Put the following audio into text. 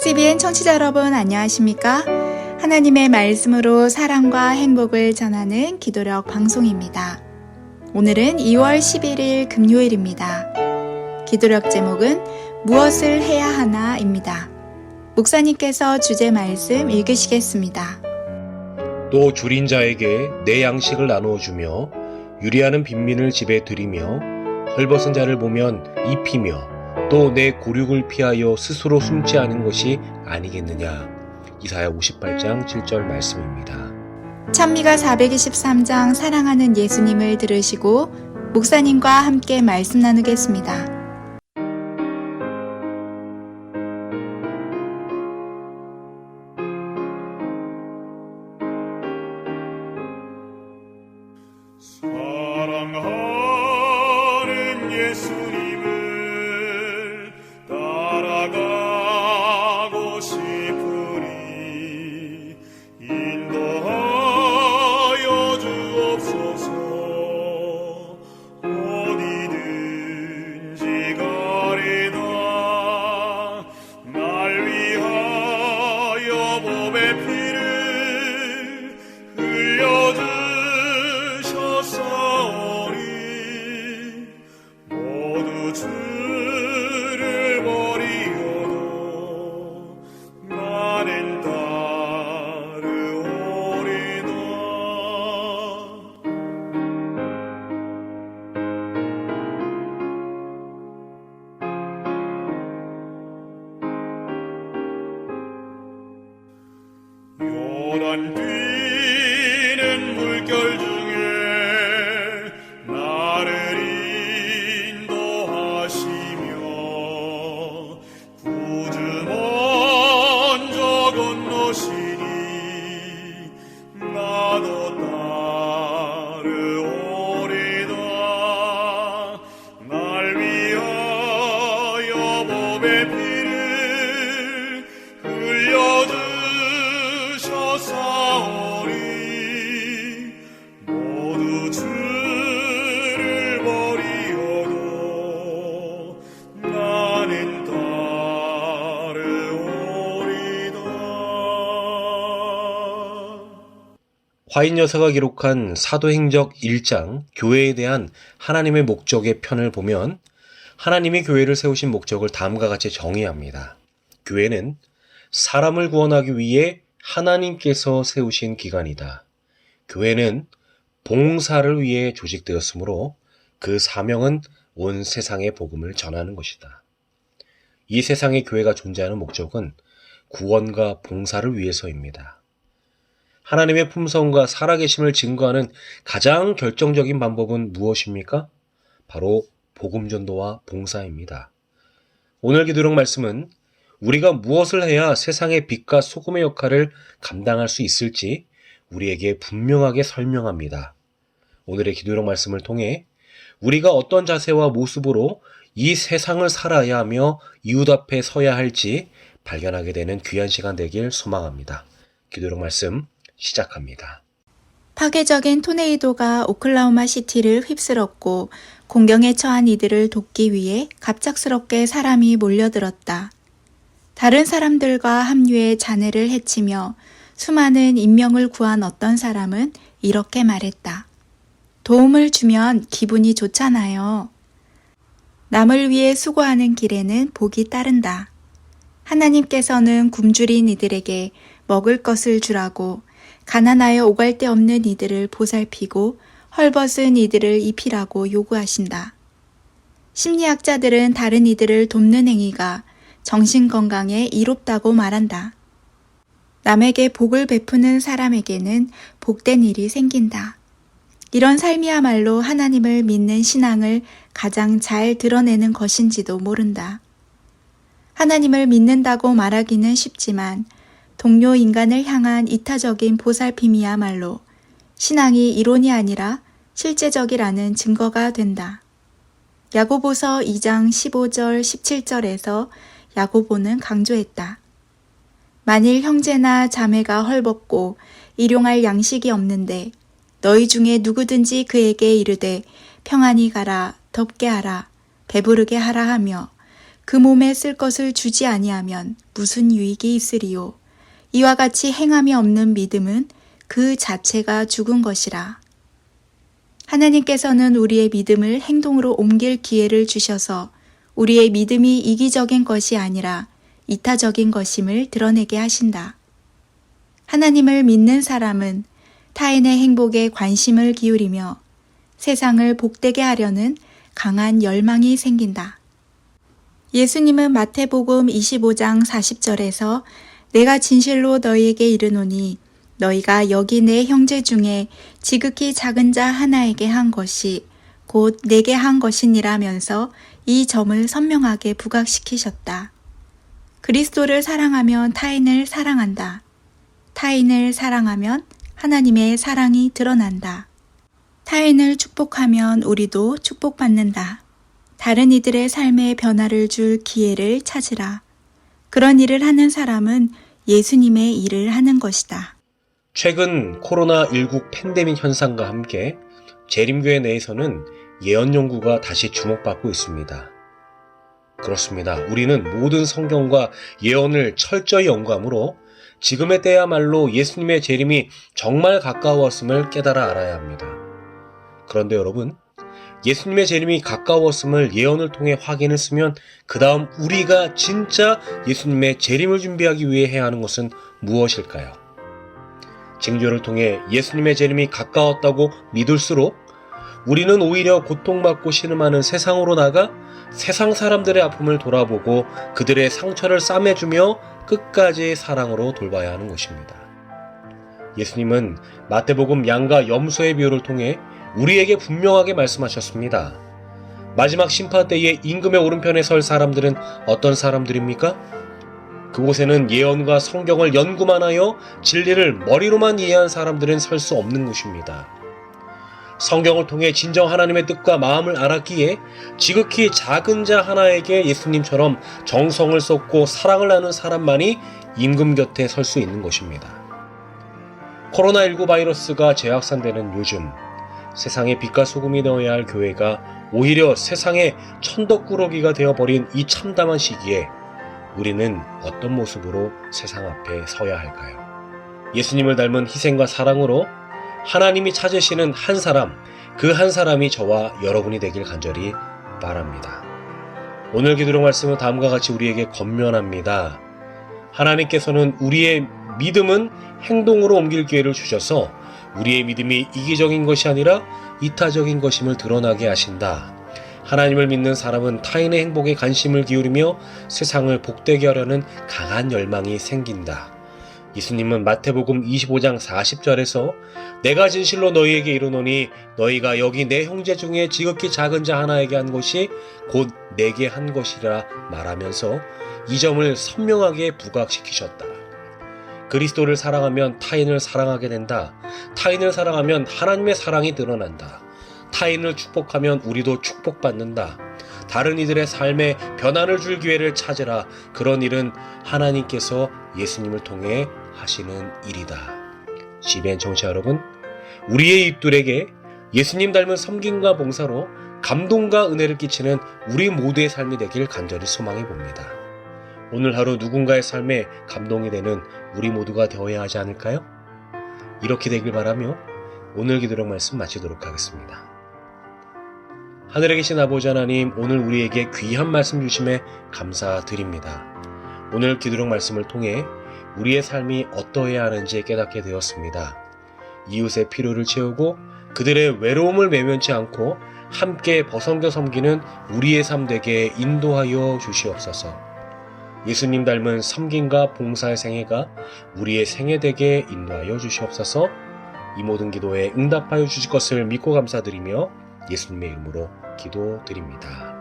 CBN 청취자 여러분 안녕하십니까? 하나님의 말씀으로 사랑과 행복을 전하는 기도력 방송입니다. 오늘은 2월 11일 금요일입니다. 기도력 제목은 무엇을 해야 하나입니다. 목사님께서 주제 말씀 읽으시겠습니다. 또 줄인 자에게 내 양식을 나누어 주며 유리하는 빈민을 집에 들이며 헐벗은 자를 보면 입히며 또 내 곤욕을 피하여 스스로 숨지 않은 것이 아니겠느냐. 이사야 58장 7절 말씀입니다. 찬미가 423장 사랑하는 예수님을 들으시고 목사님과 함께 말씀 나누겠습니다. 사랑하는 예수님을 따라가고 싶으니 인도하여 주옵소서. 어디든지 가리다 날 위하여 몸의 피를 흘려주셨사오니 모두 주를 버리어도 나는 따르오리다. 요단 뛰는 물결 중에 나를 인도하시며 구주 먼저 건너시니 나도 따르오리다. 날 위하여 몸의 피를 흘려주셨사오니 모두 주를 버리어도 나는 따르오리다. 화인 여사가 기록한 사도행적 1장 교회에 대한 하나님의 목적의 편을 보면 하나님이 교회를 세우신 목적을 다음과 같이 정의합니다. 교회는 사람을 구원하기 위해 하나님께서 세우신 기관이다. 교회는 봉사를 위해 조직되었으므로 그 사명은 온 세상에 복음을 전하는 것이다. 이 세상에 교회가 존재하는 목적은 구원과 봉사를 위해서입니다. 하나님의 품성과 살아계심을 증거하는 가장 결정적인 방법은 무엇입니까? 바로 복음 전도와 봉사입니다. 오늘 기도록 말씀은 우리가 무엇을 해야 세상의 빛과 소금의 역할을 감당할 수 있을지 우리에게 분명하게 설명합니다. 오늘의 기도록 말씀을 통해 우리가 어떤 자세와 모습으로 이 세상을 살아야 하며 이웃 앞에 서야 할지 발견하게 되는 귀한 시간 되길 소망합니다. 기도록 말씀 시작합니다. 파괴적인 토네이도가 오클라호마 시티를 휩쓸었고 공경에 처한 이들을 돕기 위해 갑작스럽게 사람이 몰려들었다. 다른 사람들과 합류해 자네를 해치며 수많은 인명을 구한 어떤 사람은 이렇게 말했다. 도움을 주면 기분이 좋잖아요. 남을 위해 수고하는 길에는 복이 따른다. 하나님께서는 굶주린 이들에게 먹을 것을 주라고 가난하여 오갈 데 없는 이들을 보살피고 헐벗은 이들을 입히라고 요구하신다. 심리학자들은 다른 이들을 돕는 행위가 정신건강에 이롭다고 말한다. 남에게 복을 베푸는 사람에게는 복된 일이 생긴다. 이런 삶이야말로 하나님을 믿는 신앙을 가장 잘 드러내는 것인지도 모른다. 하나님을 믿는다고 말하기는 쉽지만 동료 인간을 향한 이타적인 보살핌이야말로 신앙이 이론이 아니라 실제적이라는 증거가 된다. 야고보서 2장 15절 17절에서 야고보는 강조했다. 만일 형제나 자매가 헐벗고 일용할 양식이 없는데 너희 중에 누구든지 그에게 이르되 평안히 가라, 덥게 하라, 배부르게 하라 하며 그 몸에 쓸 것을 주지 아니하면 무슨 유익이 있으리요. 이와 같이 행함이 없는 믿음은 그 자체가 죽은 것이라. 하나님께서는 우리의 믿음을 행동으로 옮길 기회를 주셔서 우리의 믿음이 이기적인 것이 아니라 이타적인 것임을 드러내게 하신다. 하나님을 믿는 사람은 타인의 행복에 관심을 기울이며 세상을 복되게 하려는 강한 열망이 생긴다. 예수님은 마태복음 25장 40절에서 내가 진실로 너희에게 이르노니 너희가 여기 내 형제 중에 지극히 작은 자 하나에게 한 것이 곧 내게 한 것이니라면서 이 점을 선명하게 부각시키셨다. 그리스도를 사랑하면 타인을 사랑한다. 타인을 사랑하면 하나님의 사랑이 드러난다. 타인을 축복하면 우리도 축복받는다. 다른 이들의 삶에 변화를 줄 기회를 찾으라. 그런 일을 하는 사람은 예수님의 일을 하는 것이다. 최근 코로나19 팬데믹 현상과 함께 재림교회 내에서는 예언 연구가 다시 주목받고 있습니다. 그렇습니다. 우리는 모든 성경과 예언을 철저히 연구하므로 지금의 때야말로 예수님의 재림이 정말 가까웠음을 깨달아 알아야 합니다. 그런데 여러분, 예수님의 재림이 가까웠음을 예언을 통해 확인했으면 그 다음 우리가 진짜 예수님의 재림을 준비하기 위해 해야 하는 것은 무엇일까요? 징조를 통해 예수님의 재림이 가까웠다고 믿을수록 우리는 오히려 고통받고 신음하는 세상으로 나가 세상 사람들의 아픔을 돌아보고 그들의 상처를 싸매주며 끝까지 사랑으로 돌봐야 하는 것입니다. 예수님은 마태복음 양과 염소의 비유를 통해 우리에게 분명하게 말씀하셨습니다. 마지막 심판 때에 임금의 오른편에 설 사람들은 어떤 사람들입니까? 그곳에는 예언과 성경을 연구만 하여 진리를 머리로만 이해한 사람들은 설 수 없는 곳입니다. 성경을 통해 진정 하나님의 뜻과 마음을 알았기에 지극히 작은 자 하나에게 예수님처럼 정성을 쏟고 사랑을 나눈 사람만이 임금 곁에 설 수 있는 것입니다. 코로나19 바이러스가 재확산되는 요즘 세상에 빛과 소금이 되어야 할 교회가 오히려 세상의 천덕꾸러기가 되어버린 이 참담한 시기에 우리는 어떤 모습으로 세상 앞에 서야 할까요? 예수님을 닮은 희생과 사랑으로 하나님이 찾으시는 한 사람, 그 한 사람이 저와 여러분이 되길 간절히 바랍니다. 오늘 기도록 말씀은 다음과 같이 우리에게 권면합니다. 하나님께서는 우리의 믿음은 행동으로 옮길 기회를 주셔서 우리의 믿음이 이기적인 것이 아니라 이타적인 것임을 드러나게 하신다. 하나님을 믿는 사람은 타인의 행복에 관심을 기울이며 세상을 복되게 하려는 강한 열망이 생긴다. 예수님은 마태복음 25장 40절에서 내가 진실로 너희에게 이르노니 너희가 여기 내 형제 중에 지극히 작은 자 하나에게 한 것이 곧 내게 한 것이라 말하면서 이 점을 선명하게 부각시키셨다. 그리스도를 사랑하면 타인을 사랑하게 된다. 타인을 사랑하면 하나님의 사랑이 드러난다. 타인을 축복하면 우리도 축복받는다. 다른 이들의 삶에 변화를 줄 기회를 찾으라. 그런 일은 하나님께서 예수님을 통해 하시는 일이다. CBN 청취자 여러분, 우리의 입들에게 예수님 닮은 섬김과 봉사로 감동과 은혜를 끼치는 우리 모두의 삶이 되길 간절히 소망해 봅니다. 오늘 하루 누군가의 삶에 감동이 되는 우리 모두가 되어야 하지 않을까요? 이렇게 되길 바라며 오늘 기도록 말씀 마치도록 하겠습니다. 하늘에 계신 아버지 하나님, 오늘 우리에게 귀한 말씀 주심에 감사드립니다. 오늘 기도록 말씀을 통해 우리의 삶이 어떠해야 하는지 깨닫게 되었습니다. 이웃의 필요를 채우고 그들의 외로움을 외면치 않고 함께 벗어겨 섬기는 우리의 삶 되게 인도하여 주시옵소서. 예수님 닮은 섬김과 봉사의 생애가 우리의 생애 되게 인도하여 주시옵소서. 이 모든 기도에 응답하여 주실 것을 믿고 감사드리며 예수님의 이름으로 기도드립니다.